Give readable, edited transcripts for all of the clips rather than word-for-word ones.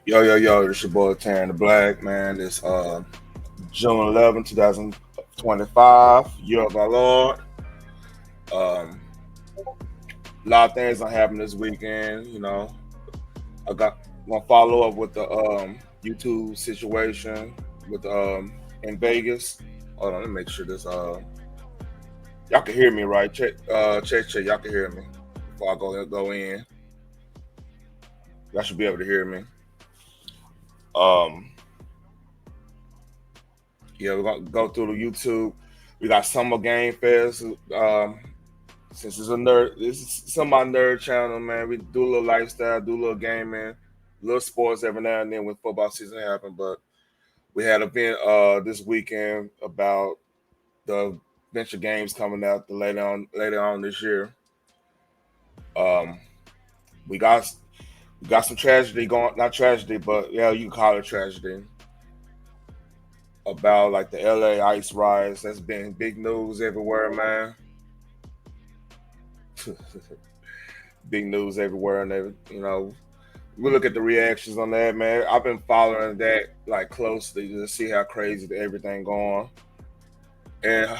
Yo, yo, yo, it's your boy Taryn the Black, man. It's June 11th, 2025, year of our Lord. Um, a lot of things are happening this weekend, I got gonna follow up with the YouTube situation with in Vegas. Hold on, let me make sure this y'all can hear me right. Check, y'all can hear me before I go in. Y'all should be able to hear me. Um yeah, we're gonna go through the YouTube. We got Summer Game Fest. Since it's a nerd, this is some of my nerd channel, man. We do a little lifestyle, do a little gaming, little sports every now and then when football season happen. But we had an event this weekend about the venture games coming out later on this year. Um, we got we got some tragedy going, not tragedy, but yeah, you can call it tragedy about like the LA ice rise. That's been big news everywhere, man. Big news everywhere, and we look at the reactions on that, man. I've been following that like closely to see how crazy everything going. And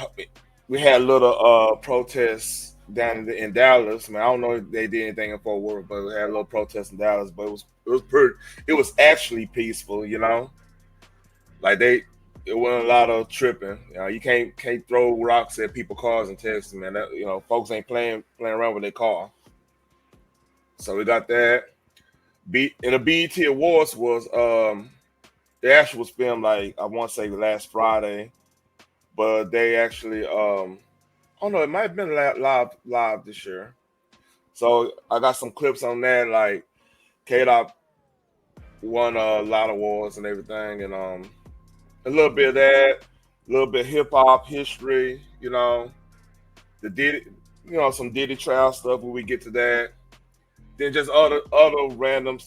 we had little protests down in Dallas. Man, I don't know if they did anything in Fort Worth, but we had a little protest in Dallas. But it was actually peaceful, Like it wasn't a lot of tripping. You can't throw rocks at people's cars in Texas, man. Folks ain't playing around with their car. So we got that. And the BET Awards was they actually was filmed like I want to say last Friday, but they actually oh no, it might have been live this year. So I got some clips on that. Like K Dot won a lot of awards and everything, and a little bit of that, a little bit hip hop history, the Diddy, some Diddy trial stuff when we get to that. Then just other random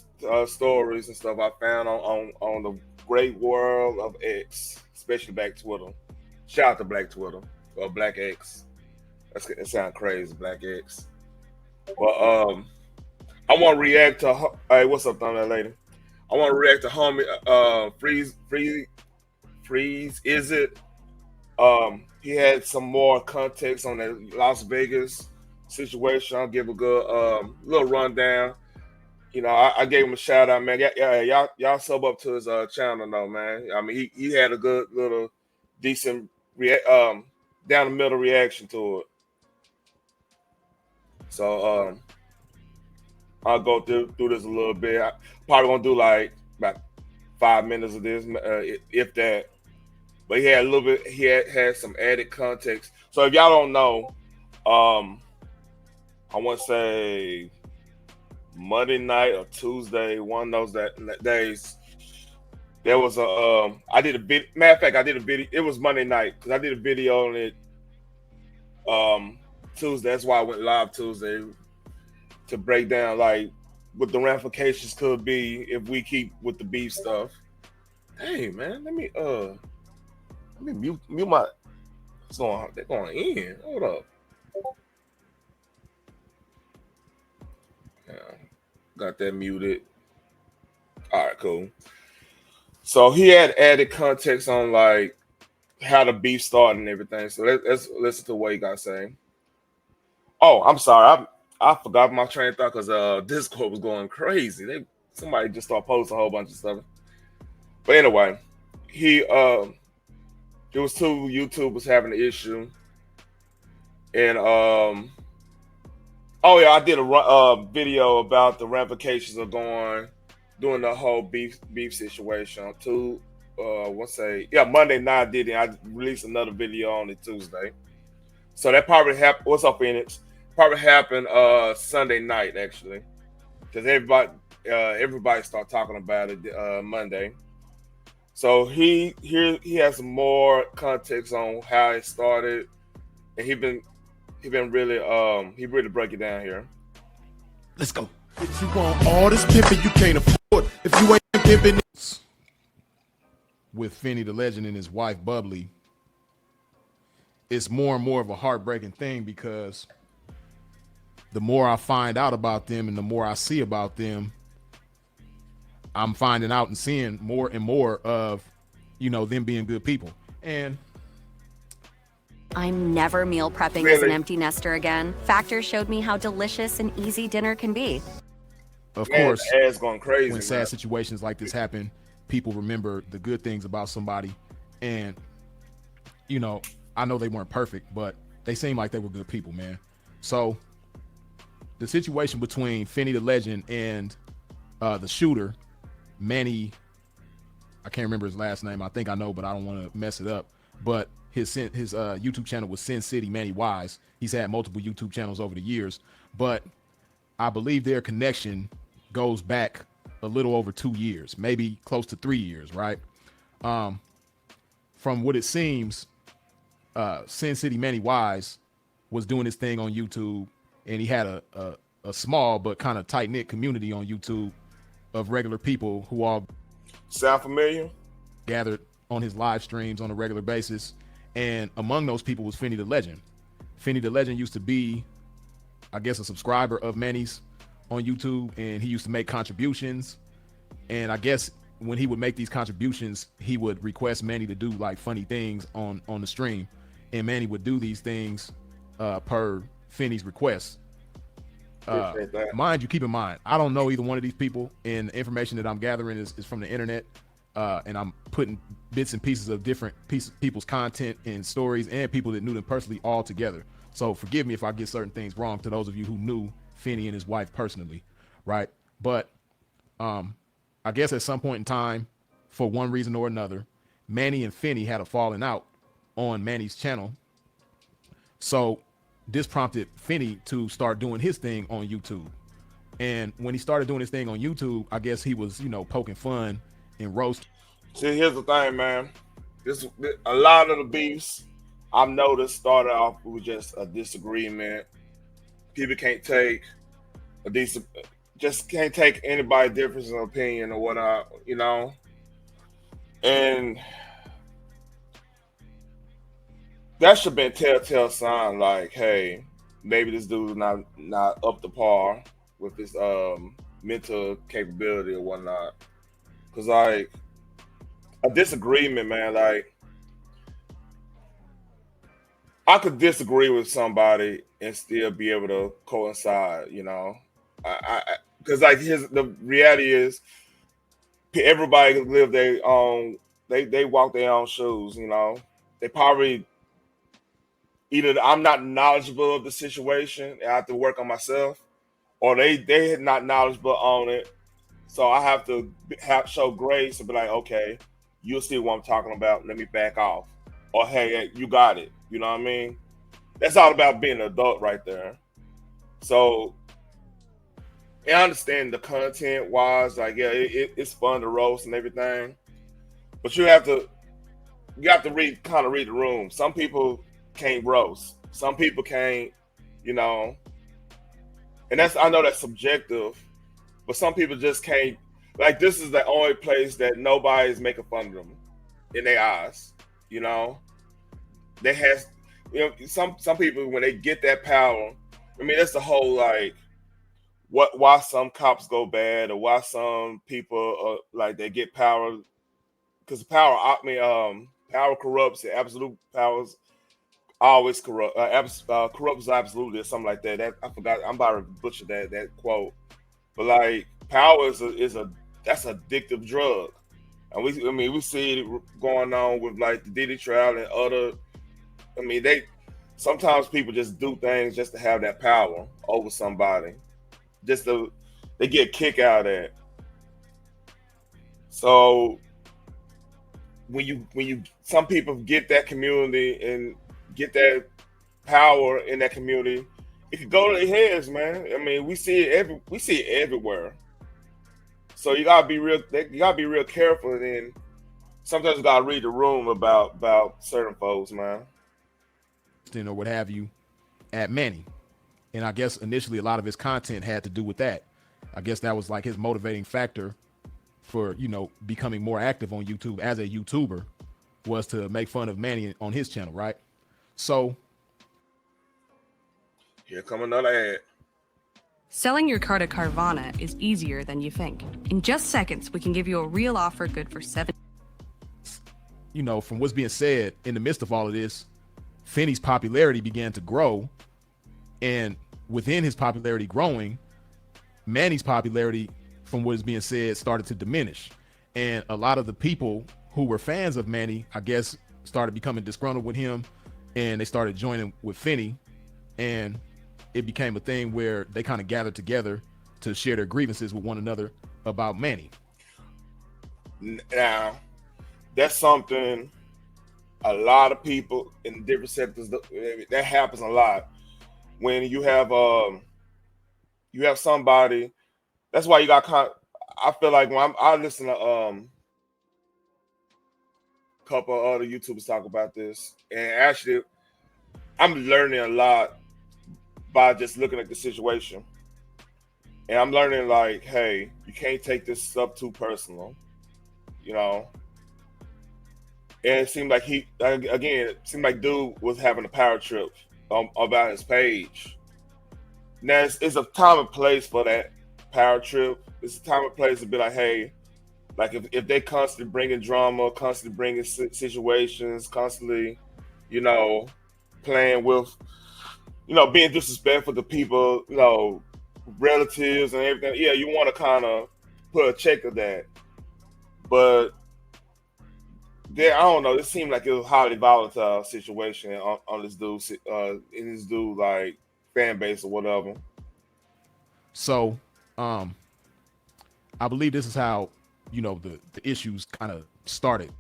stories and stuff I found on the great world of X, especially Black Twitter. Shout out to Black Twitter or Black X. It sounds crazy, Black X. But I want to react to. Hey, what's up, Thunder Lady? I want to react to homie freeze. Is it? He had some more context on the Las Vegas situation. I'll give a good little rundown. I gave him a shout out, man. Yeah, y'all sub up to his channel though, man. I mean, he had a good little decent down the middle reaction to it. So I'll go through this a little bit. I probably gonna do like about 5 minutes of this, if that. But he had a little bit. He had some added context. So if y'all don't know, um, I want to say Monday night or Tuesday, one of those days. There was a I did a bit. Matter of fact, I did a video. It was Monday night because I did a video on it Tuesday. That's why I went live Tuesday to break down like what the ramifications could be if we keep with the beef stuff. Hey man, let me mute my. What's going on? They're going in. Hold up. Yeah, got that muted. All right, cool. So he had added context on like how the beef started and everything. So let's listen to what he got saying. Oh, I'm sorry. I forgot my train of thought because Discord was going crazy. Somebody just started posting a whole bunch of stuff. But anyway, he it was two YouTubers having an issue, and oh yeah, I did a video about the ramifications of doing the whole beef situation. Two, let's say yeah, Monday night I did it. I released another video on it Tuesday. So that probably happened. What's up, Phoenix? Probably happened Sunday night actually, because everybody started talking about it Monday. So he has more context on how it started, and he been really he really break it down here. Let's go. If you want all this pimping you can't afford, if you ain't pimping with Finney the Legend and his wife Bubbly, it's more and more of a heartbreaking thing because the more I find out about them and the more I see about them, I'm finding out and seeing more and more of, them being good people. And I'm never meal prepping as an Really, empty nester again. Factor showed me how delicious and easy dinner can be. of man, course, the ass going when crazy, man. sad situations like this happen, people remember the good things about somebody. And, you know, I know they weren't perfect, but they seem like they were good people, man. So the situation between Finney the Legend and the shooter, Manny, I can't remember his last name. I think I know, but I don't want to mess it up. But his YouTube channel was Sin City Manny Wise. He's had multiple YouTube channels over the years, but I believe their connection goes back a little over 2 years, maybe close to 3 years, right? From what it seems, Sin City Manny Wise was doing his thing on YouTube, and he had a small but kind of tight knit community on YouTube of regular people who all Sound familiar? gathered on his live streams on a regular basis. And among those people was Finney the Legend. Finney the Legend used to be, I guess, a subscriber of Manny's on YouTube, and he used to make contributions. And I guess when he would make these contributions, he would request Manny to do like funny things on the stream, and Manny would do these things per Finney's request. Appreciate that. Mind you, keep in mind, I don't know either one of these people, and the information that I'm gathering is from the internet, and I'm putting bits and pieces of different people's content and stories and people that knew them personally all together. So forgive me if I get certain things wrong to those of you who knew Finney and his wife personally, right? But I guess at some point in time, for one reason or another, Manny and Finney had a falling out on Manny's channel. So this prompted Finney to start doing his thing on YouTube. And when he started doing his thing on YouTube, I guess he was, poking fun and roast. See, here's the thing, man. This a lot of the beefs I've noticed started off with just a disagreement. People can't take a decent, just can't take anybody's difference in opinion or whatnot, And that should have been telltale sign, like, hey, maybe this dude's not up to par with his mental capability or whatnot. Cause like a disagreement, man, like I could disagree with somebody and still be able to coincide, because like the reality is everybody live their own, they walk their own shoes, They probably either I'm not knowledgeable of the situation and I have to work on myself, or they not knowledgeable on it, so I have to show grace and be like, okay, you'll see what I'm talking about. Let me back off, or hey, you got it. You know what I mean? That's all about being an adult right there. So I understand the content wise, like yeah, it's fun to roast and everything, but you have to read the room. Some people can't roast. Some people can't, you know, and I know that's subjective, but some people just can't. Like this is the only place that nobody's making fun of them in their eyes. You know, they has, some people when they get that power. I mean, that's the whole like why some cops go bad or why some people like they get power because power. I mean, power corrupts. And absolute powers always corrupt. Corrupts absolutely or something like that. That I forgot. I'm about to butcher that quote. But like power is a that's an addictive drug, and we see it going on with like the Diddy trial and other. I mean they sometimes people just do things just to have that power over somebody, just to they get a kick out of that. So when you some people get that community and get that power in that community, it could go to their heads, man. I mean, we see it everywhere. So you gotta be real. You gotta be real careful. And then sometimes you gotta read the room about certain folks, man. Or what have you at Manny. And I guess initially a lot of his content had to do with that. I guess that was like his motivating factor for, becoming more active on YouTube as a YouTuber was to make fun of Manny on his channel, right? So Here come another ad. Selling your car to Carvana is easier than you think. In just seconds, we can give you a real offer good for $7. You know, from what's being said in the midst of all of this, Finney's popularity began to grow, and within his popularity growing, Manny's popularity, from what is being said, started to diminish. And a lot of the people who were fans of Manny, I guess, started becoming disgruntled with him, and they started joining with Finney, and it became a thing where they kind of gathered together to share their grievances with one another about Manny. Now, that's something a lot of people in different sectors, that happens a lot when you have somebody. That's why you got I feel like when I listen to a couple of other YouTubers talk about this, and actually I'm learning a lot by just looking at the situation. And I'm learning, like, hey, you can't take this stuff too personal, you know. And it seemed like it seemed like dude was having a power trip about his page. Now, it's a time and place for that power trip. It's a time and place to be like, hey, like if they constantly bringing drama, constantly bringing situations, constantly, you know, playing with, you know, being disrespectful to people, you know, relatives and everything. Yeah, you want to kind of put a check of that. But I don't know. It seemed like it was a highly volatile situation on this dude, in this dude like fan base or whatever. So, I believe this is how, you know, the issues kind of started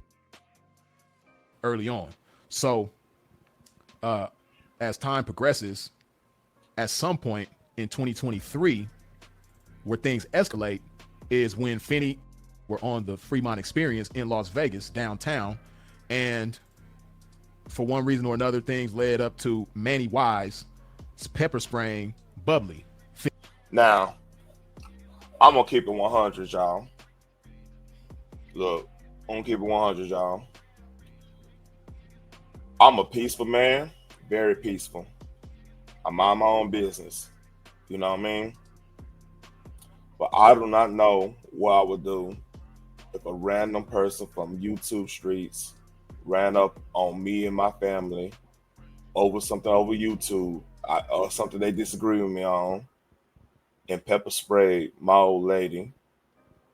early on. So, as time progresses, at some point in 2023, where things escalate is when Finney were on the Fremont Experience in Las Vegas downtown, and for one reason or another, things led up to Manny Wise pepper spraying Bubbly. Now, I'm gonna keep it 100, y'all. Look, I'm gonna keep it 100, y'all. I'm a peaceful man, very peaceful. I mind my own business. You know what I mean? But I do not know what I would do if a random person from YouTube streets ran up on me and my family over something over YouTube, or something they disagree with me on, and pepper sprayed my old lady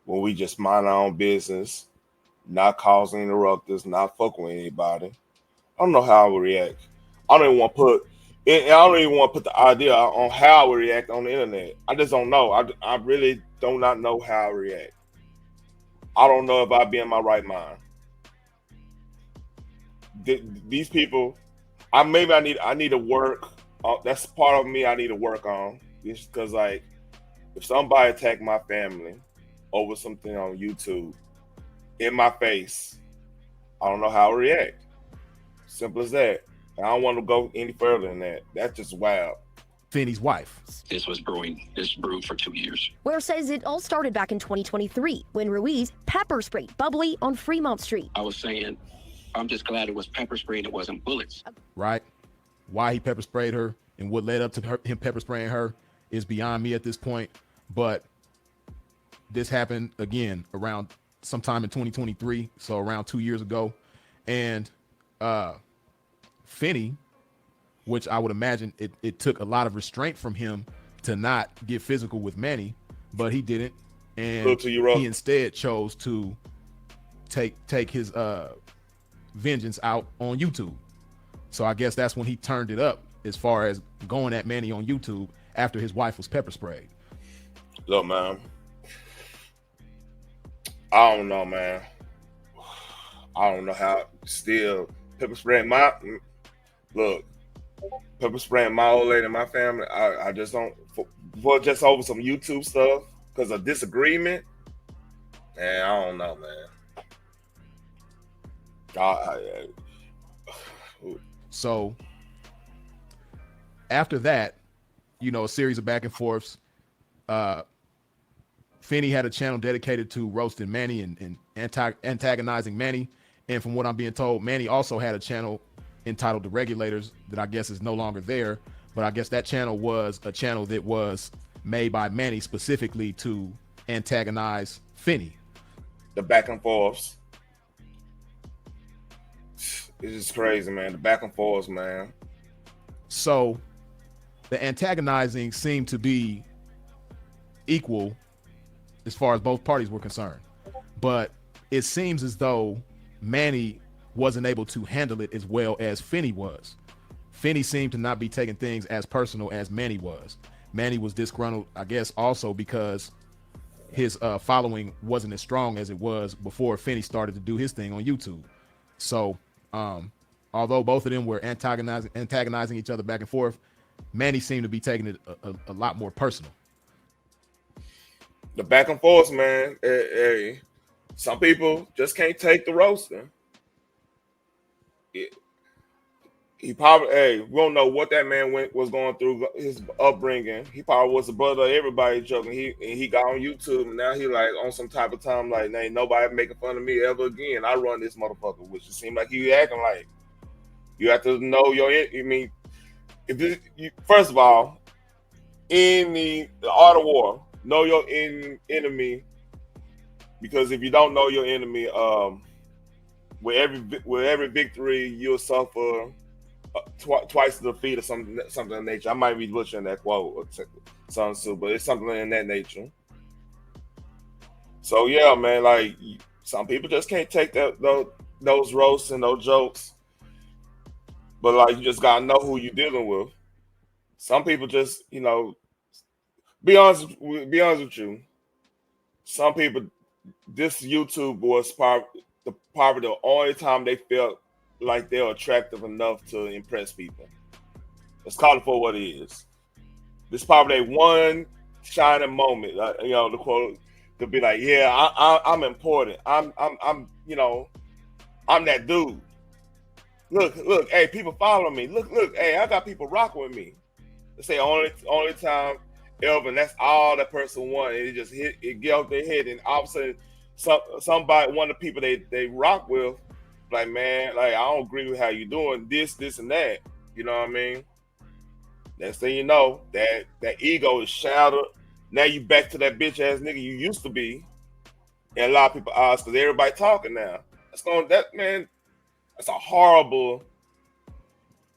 when we just mind our own business, not causing interrupters, not fucking with anybody. I don't know how I would react. I don't even want to put it. I don't even want to put the idea on how I would react on the internet. I just don't know. I really do not know how I react. I don't know if I'd be in my right mind. These people, I need to work. That's part of me I need to work on. Just because, like, if somebody attacked my family over something on YouTube in my face, I don't know how I react. Simple as that. I don't want to go any further than that. That's just wild. Finney's wife. This brewed for 2 years. Where says it all started back in 2023 when Ruiz pepper sprayed Bubbly on Fremont Street. I was saying, I'm just glad it was pepper spray and it wasn't bullets. Right? Why he pepper sprayed her and what led up to him pepper spraying her is beyond me at this point. But this happened again around sometime in 2023, so around 2 years ago. And Finney, which I would imagine it took a lot of restraint from him to not get physical with Manny, but he didn't. And he instead chose to take his vengeance out on YouTube. So I guess that's when he turned it up as far as going at Manny on YouTube after his wife was pepper sprayed. Look, man, I don't know, man. I don't know how still pepper spraying pepper spraying my old lady and my family. I just don't, for just over some YouTube stuff because of disagreement. Man, I don't know, man. So after that, you know, a series of back and forths. Finney had a channel dedicated to roasting Manny and antagonizing Manny. And from what I'm being told, Manny also had a channel entitled The Regulators that I guess is no longer there. But I guess that channel was a channel that was made by Manny specifically to antagonize Finney. The back and forths. It's just crazy, man. The back and forths, man. So the antagonizing seemed to be equal as far as both parties were concerned. But it seems as though Manny wasn't able to handle it as well as Finney was. Finney seemed to not be taking things as personal as Manny was. Manny was disgruntled, I guess, also because his following wasn't as strong as it was before Finney started to do his thing on YouTube. So although both of them were antagonizing each other back and forth, Manny seemed to be taking it a lot more personal. The back and forth, man. Hey, some people just can't take the roasting. He probably, hey, we don't know what that man was going through his upbringing. He probably was the brother of everybody joking. He got on YouTube and now he like on some type of time like, ain't nobody making fun of me ever again. I run this motherfucker, which it seemed like he acting like. You have to know your. I mean, if this, first of all, in the art of war, know your enemy, because if you don't know your enemy, with every victory you'll suffer twice the defeat or something of that nature. I might be butchering that quote or Sun Tzu, but it's something in that nature. So yeah, man, like some people just can't take those roasts and those jokes. But like you just gotta know who you're dealing with. Some people just, be honest with you. Some people, this YouTube was probably the only time they felt like they're attractive enough to impress people. Let's call it for what it is. This is probably one shining moment, the quote to be like, yeah, I'm important. I'm that dude. Look, hey, people follow me. Look, hey, I got people rocking with me. Let's say only time ever, and that's all that person wanted. It just get off their head, and all of a sudden, somebody, one of the people they rock with, like, man, like, I don't agree with how you doing this, and that. You know what I mean? Next thing you know, that ego is shattered. Now you back to that bitch ass nigga you used to be, and a lot of people ask because everybody talking now. That's a horrible.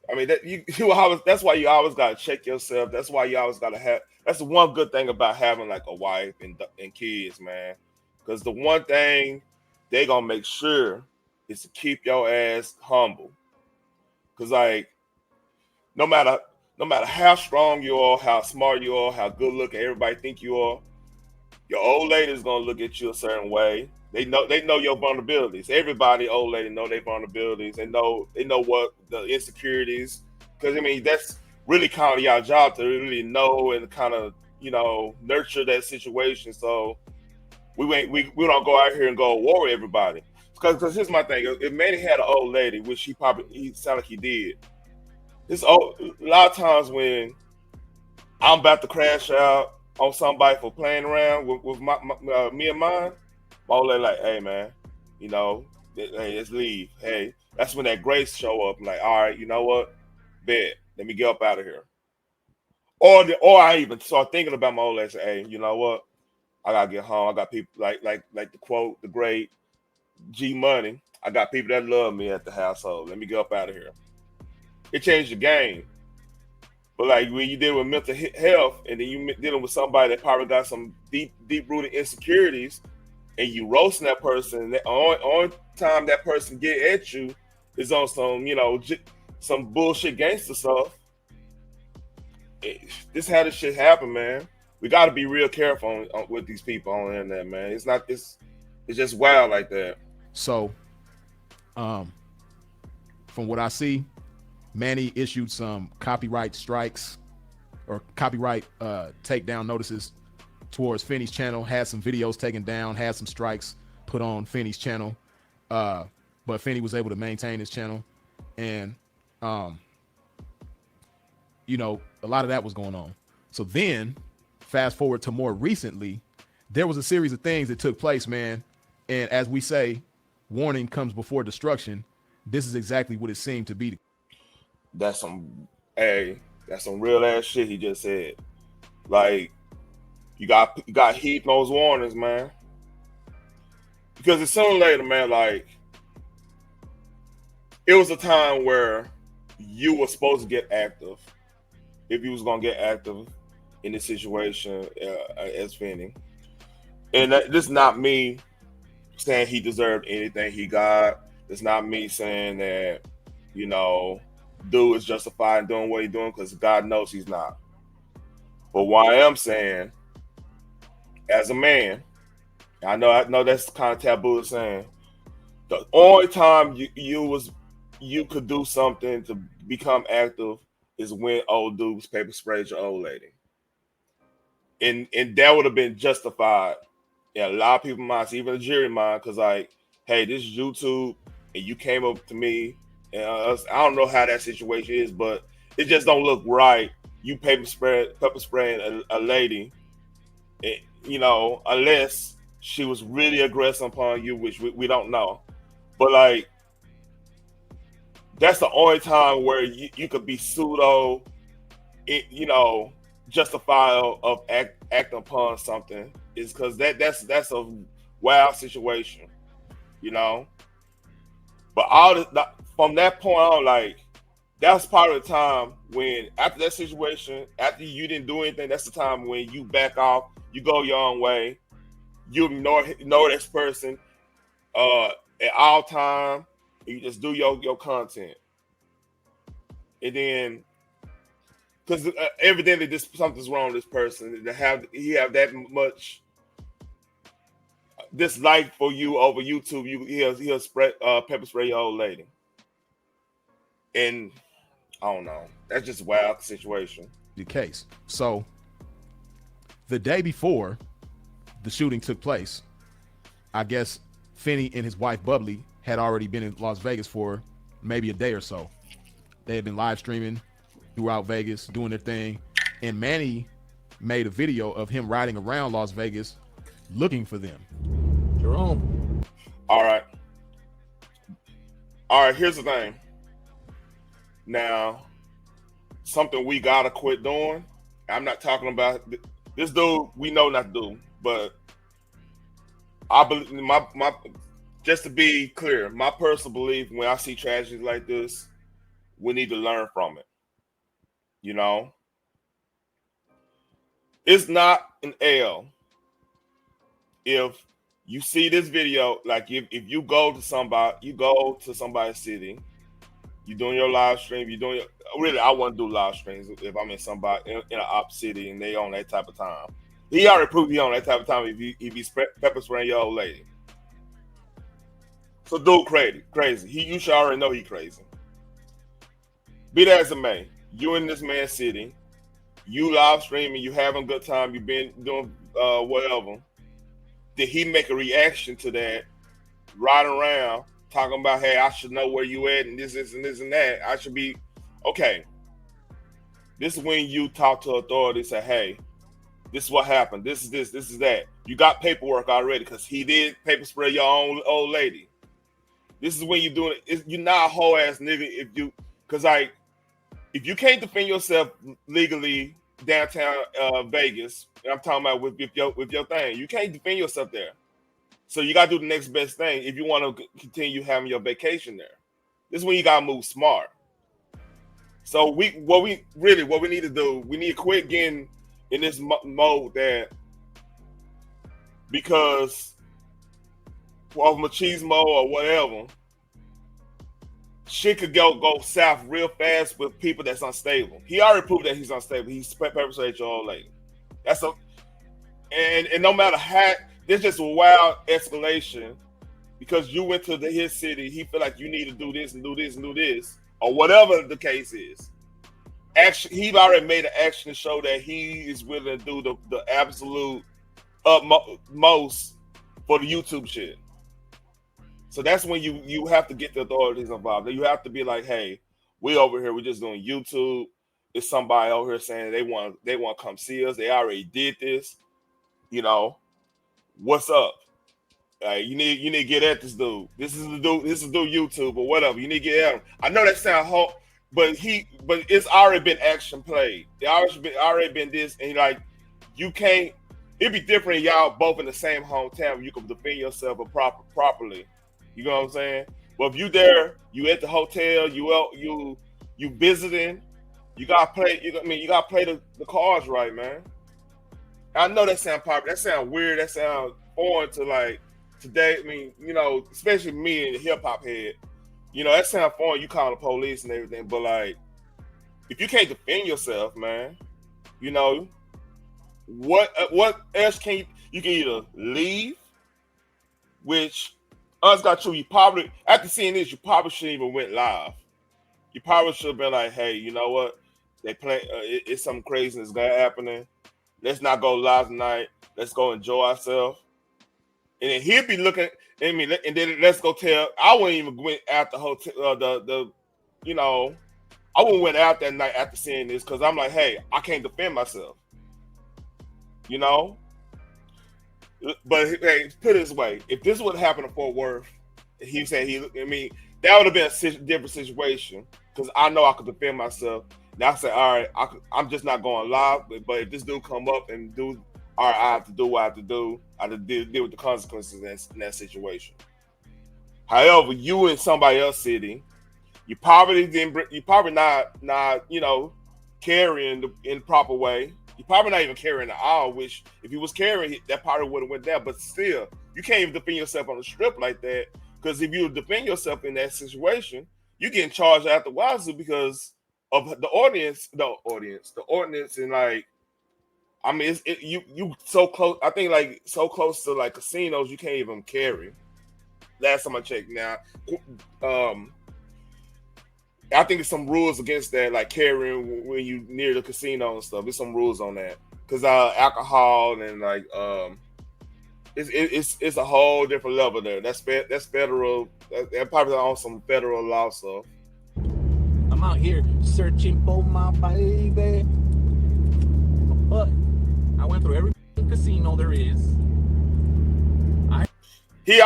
I mean, that's why you always gotta check yourself. That's why you always gotta have. That's the one good thing about having like a wife and kids, man. Because the one thing they gonna make sure is to keep your ass humble. Because like, no matter how strong you are, how smart you are, how good looking everybody think you are, your old lady is gonna look at you a certain way. They know your vulnerabilities. Everybody, old lady, know their vulnerabilities. They know what the insecurities. Because I mean, that's really kind of your job to really know and kind of nurture that situation. So we don't go out here and go war with everybody. Because here's my thing: if Manny had an old lady, which he sounded like he did, a lot of times when I'm about to crash out on somebody for playing around with me and mine. My old lady like, hey man, hey, let's leave. Hey, that's when that grace show up. I'm like, all right, you know what? Bet. Let me get up out of here. Or I even start thinking about my old lady. Say, hey, you know what? I gotta get home. I got people like the quote, the great G Money. I got people that love me at the household. Let me get up out of here. It changed the game. But like when you deal with mental health, and then you dealing with somebody that probably got some deep rooted insecurities, and you roasting that person, the only time that person get at you is on some, some bullshit gangster stuff. This how this shit happen, man. We got to be real careful with these people on the internet, man. It's just wild like that. So, from what I see, Manny issued some copyright strikes or copyright takedown notices towards Finney's channel, had some videos taken down, had some strikes put on Finney's channel. But Finney was able to maintain his channel. And, a lot of that was going on. So then fast forward to more recently, there was a series of things that took place, man. And as we say, warning comes before destruction. This is exactly what it seemed to be. That's some real ass shit he just said. Like, You got heed those warnings, man. Because it's sooner or later, man, like it was a time where you were supposed to get active if you was gonna get active in this situation as Finney. And this is not me saying he deserved anything he got. It's not me saying that, dude is justified in doing what he's doing because God knows he's not. But what I am saying, as a man, I know that's kind of taboo saying. The only time you could do something to become active is when old dudes paper sprayed your old lady, and that would have been justified. Yeah, a lot of people minds, even a jury mind, because like, hey, this is YouTube, and you came up to me, and I don't know how that situation is, but it just don't look right. You pepper spraying a lady, unless she was really aggressive upon you, which we don't know. But like, that's the only time where you could be pseudo, justified of acting upon something is because that's a wild situation, you know. But from that point on, like that was part of the time when after that situation, after you didn't do anything, that's the time when you back off, you go your own way, you ignore this person at all time, and you just do your content, and then because evidently something's wrong with this person to have that much dislike for you over YouTube, he'll pepper spray your old lady, and I don't know. That's just a wild situation. The case. So the day before the shooting took place, I guess Finney and his wife Bubbly had already been in Las Vegas for maybe a day or so. They had been live streaming throughout Vegas, doing their thing, and Manny made a video of him riding around Las Vegas looking for them. Jerome. All right, here's the thing. Now, something we gotta quit doing. I'm not talking about this dude. We know not to do, but I believe my just to be clear, my personal belief when I see tragedies like this, we need to learn from it. You know, it's not an L if you see this video. Like if you go to somebody's city. You're doing your live stream. Really, I want to do live streams if I'm in somebody in an op city and they on that type of time. He already proved he on that type of time if he's pepper spraying your old lady. So dude crazy. You should already know he crazy. Be that as it may, you in this man's city, you live streaming, you having a good time, you've been doing whatever. Did he make a reaction to that, riding around? Talking about, hey, I should know where you at and this and this and that. I should be okay. This is when you talk to authority, say, hey, this is what happened. This is that. You got paperwork already because he did paper spray your own old lady. This is when you're doing it. You're not a whole ass nigga if you can't defend yourself legally downtown Vegas, and I'm talking about with your thing, you can't defend yourself there. So you gotta do the next best thing if you want to continue having your vacation there. This is when you gotta move smart. So what we need to do, we need to quit getting in this mode that because of machismo or whatever, shit could go south real fast with people that's unstable. He already proved that he's unstable. He's perpetrated your old lady. And no matter how. There's just a wild escalation because you went to his city. He feel like you need to do this and do this and do this, or whatever the case is. He already made an action to show that he is willing to do the absolute utmost for the YouTube shit. So that's when you have to get the authorities involved. You have to be like, hey, we over here, we're just doing YouTube. It's somebody over here saying they want to come see us. They already did this, What's up? You need to get at this dude. This is the dude YouTube or whatever. You need to get at him. I know that sounds but it's already been action played. It already been this, and you can't it'd be different. Y'all both in the same hometown. You can defend yourself properly. You know what I'm saying? But if you there, you at the hotel, you visiting, you gotta play. You gotta play the cards right, man. I know that sound popular. That sound weird. That sound foreign to like today. I mean, especially me and the hip hop head. That sound foreign. You call the police and everything, but like, if you can't defend yourself, man, you know, what else can you can either leave, which us got you. You probably after seeing this, you probably shouldn't even went live. You probably should have been like, hey, you know what? They play. It's something crazy that's gonna happening. Let's not go live tonight. Let's go enjoy ourselves. And then he'll be looking at me, and then let's go tell. I wouldn't even went out the hotel. I wouldn't went out that night after seeing this because I'm like, hey, I can't defend myself. But hey, put it this way: if this would happen in Fort Worth, he said that would have been a different situation because I know I could defend myself. Now I say, all right, I'm just not going live. But if this dude come up and do, all right, I have to do what I have to do. I have to deal with the consequences in that situation. However, you in somebody else's city, you probably not carrying in the proper way. You probably not even carrying at all. Which if you was carrying, that probably would have went down. But still, you can't even defend yourself on the strip like that. Because if you defend yourself in that situation, you getting charged out the wazoo because of the ordinance, and like, I mean, you so close. I think like so close to like casinos, you can't even carry. Last time I checked, now, I think there's some rules against that, like carrying when you near the casino and stuff. There's some rules on that because alcohol and like it's a whole different level there. That's federal. That probably on some federal law stuff. I'm out here searching for my baby, but I went through every casino there is. He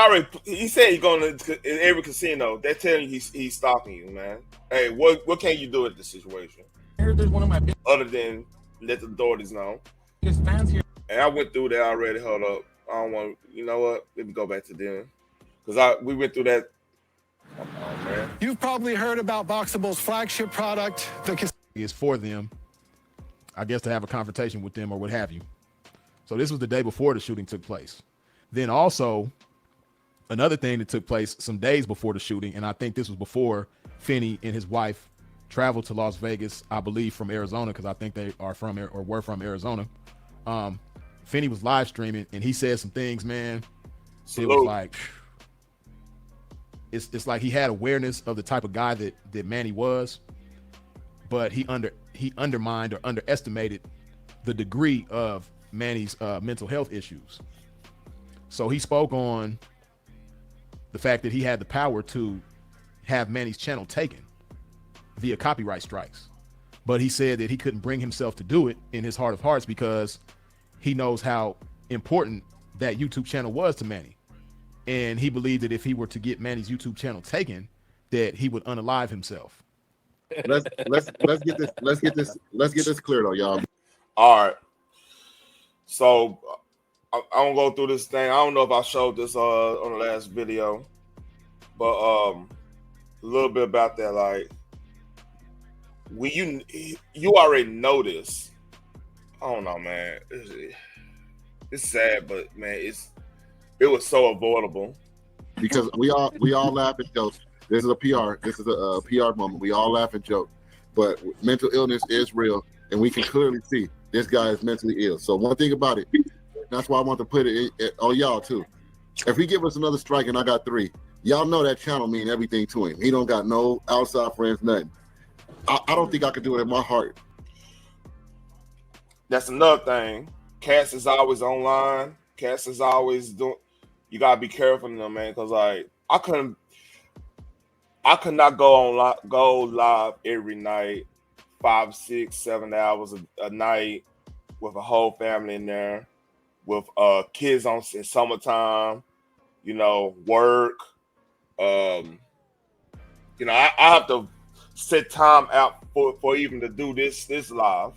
said he's going to in every casino. They're telling you he's stalking you, man. Hey, what can you do at this situation? I heard there's one of my other than let the authorities know. biggest fans here. And I went through that already. Hold up, I don't want. You know what? Let me go back to them because we went through that. Oh, man. You've probably heard about Boxable's flagship product, the is for them, I guess, to have a confrontation with them or what have you. So this was the day before the shooting took place. Then also another thing that took place some days before the shooting, and I think this was before Finney and his wife traveled to Las Vegas, I believe from Arizona, because I think they are from or were from Arizona. Finney was live streaming and he said some things, man. It was like it's like he had awareness of the type of guy that Manny was, but he undermined or underestimated the degree of Manny's mental health issues. So he spoke on the fact that he had the power to have Manny's channel taken via copyright strikes. But he said that he couldn't bring himself to do it in his heart of hearts because he knows how important that YouTube channel was to Manny. And he believed that if he were to get Manny's YouTube channel taken, that he would unalive himself. Let's get this clear though, y'all. All right. So I'm gonna go through this thing. I don't know if I showed this on the last video, but a little bit about that. Like, you already know this. I don't know, man. It's sad, but man, it was so avoidable. Because we all laugh and joke. This is a PR. This is a PR moment. We all laugh and joke, but mental illness is real, and we can clearly see this guy is mentally ill. So one thing about it, that's why I want to put it on y'all too. If he give us another strike and I got 3, y'all know that channel mean everything to him. He don't got no outside friends, nothing. I don't think I could do it in my heart. That's another thing. Cass is always online. Cass is always doing. You gotta be careful in them, man, because like I could not go live every night, 5, 6, 7 hours a night with a whole family in there, with kids in summertime, work. I have to set time out for even to do this live.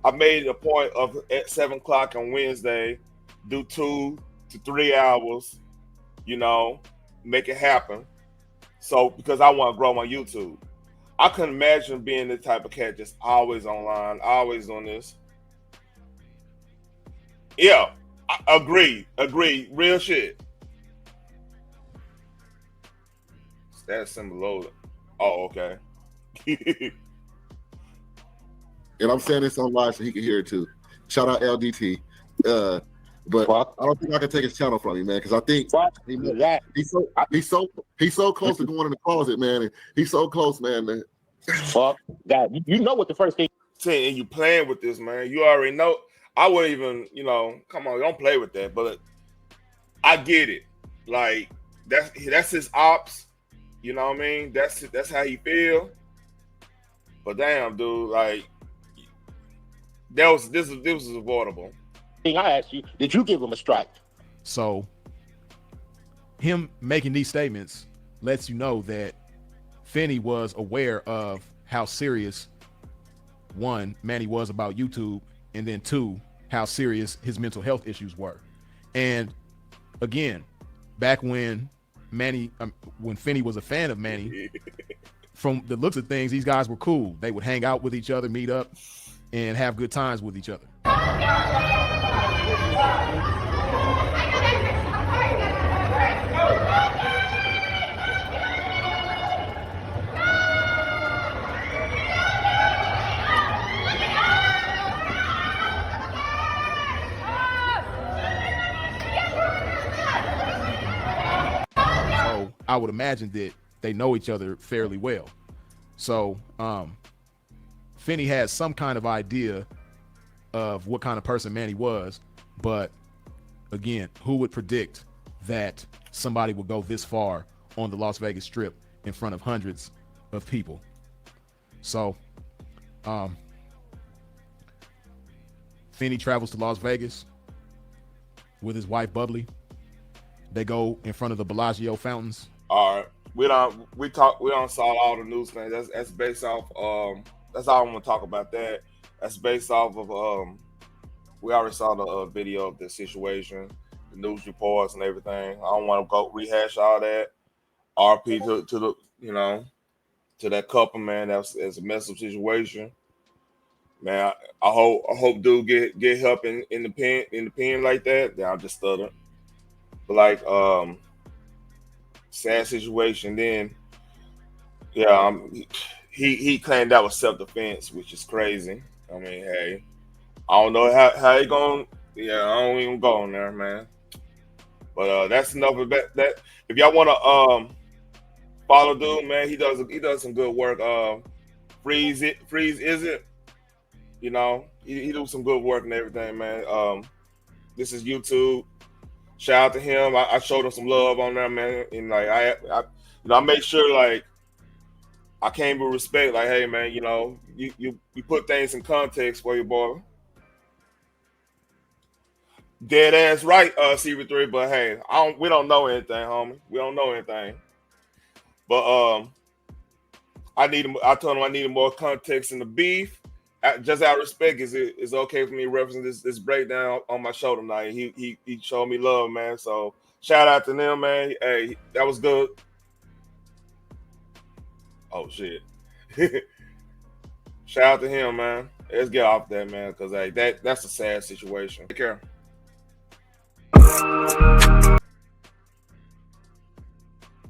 I made a point of at 7 o'clock on Wednesday, do 2 to 3 hours, you know, make it happen. So because I want to grow my YouTube. I couldn't imagine being the type of cat just always online, always on this. Yeah, I agree, real shit. Status symbol loaded. Oh, okay. And I'm saying this on live so he can hear it too. Shout out LDT. But I don't think I can take his channel from you, man, because I think he's so close to going in the closet, man. And he's so close, man. Fuck that. You know what the first thing. And you playing with this, man. You already know. I wouldn't even, you know, come on, don't play with that. But I get it. Like that's his ops. You know what I mean? That's how he feel. But damn, dude, like this was avoidable. Thing I asked you, did you give him a strike? So him making these statements lets you know that Finney was aware of how serious, one, Manny was about YouTube, and then two, how serious his mental health issues were. And again, back when when Finney was a fan of Manny, from the looks of things, these guys were cool. They would hang out with each other, meet up, and have good times with each other. So I would imagine that they know each other fairly well. So Finney had some kind of idea of what kind of person Manny was, but again, who would predict that somebody would go this far on the Las Vegas Strip in front of hundreds of people? So Finney travels to Las Vegas with his wife Bubbly. They go in front of the Bellagio fountains. All right. We don't saw all the news things. That's based off that's all I'm gonna talk about that. That's based off of we already saw the video of the situation, the news reports and everything. I don't want to go rehash all that. RP to the, you know, to that couple, man. That's a messed up situation. Man, I hope dude get help in the pen like that. Then I'll just stutter. But like sad situation. Then yeah, he claimed that was self-defense, which is crazy. I mean, hey, I don't know how he going. Yeah, I don't even go on there, man. But that's enough of that. If y'all want to follow dude, man, he does some good work. Freeze is it? You know, he do some good work and everything, man. This is YouTube. Shout out to him. I showed him some love on there, man. And like I make sure like I came with respect. Like, hey, man, you know, you put things in context for your boy. Dead ass right, CP3. But hey, we don't know anything, homie. We don't know anything. But I told him I needed more context in the beef. Just out of respect, is it okay for me referencing this breakdown on my show tonight? He showed me love, man. So shout out to them, man. Hey, that was good. Oh shit. Shout out to him, man. Let's get off that, man, because hey, that's a sad situation. Take care.